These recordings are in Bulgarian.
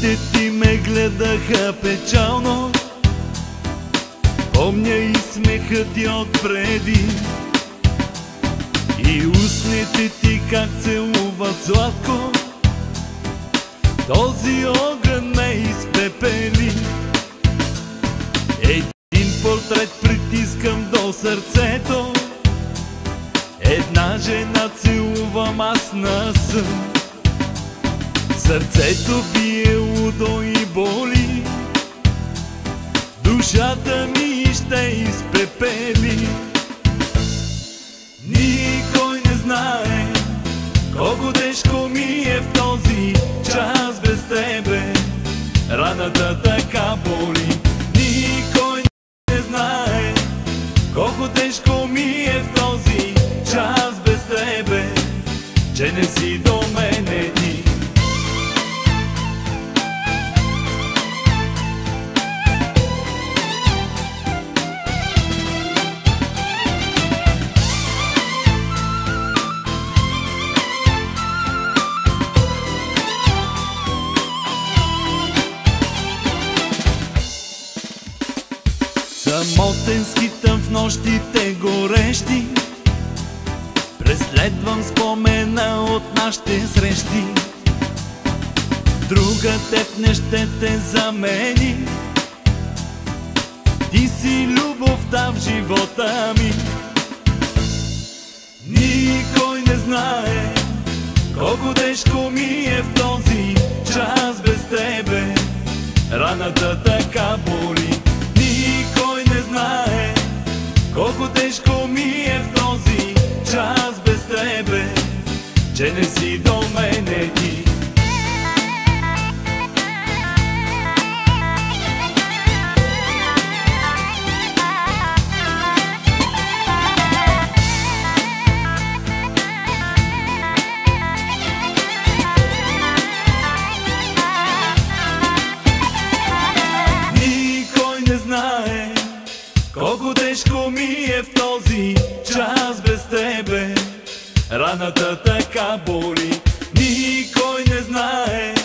Очите ти ме гледаха печално, помня и смехът ти отпреди, и устните ти как целуват сладко. Този огън ме изпепели. Един портрет притискам до сърцето, една жена целувам аз на сън. Сърцето бие лудо и боли, душата ми ще изпепели. Никой не знае колко тежко ми е в този час без тебе, раната така боли. Никой не знае колко тежко ми е в този час без тебе, че не си до мене ти. Самотен скитам в нощите горещи, преследвам спомена от нашите срещи. Друга теб не ще те замени, ти си любовта в живота ми. Никой не знае колко тежко ми е в този час без тебе, раната така боли. Никой не знае колко тежко ми е в този час без тебе, че не си до мене ти. Колко тежко ми е в този час без тебе, раната така боли. Никой не знае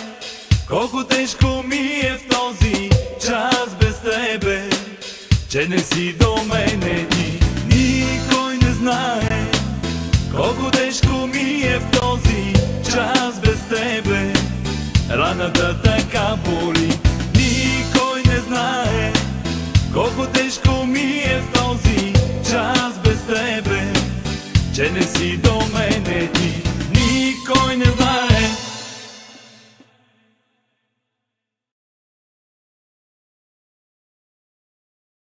колко тежко ми е в този час без тебе, че не си до мене ти. Никой не знае колко тежко ми е в този час без тебе, раната така боли. Никой не знае колко тежко ми е в този час без тебе, че не си до мен.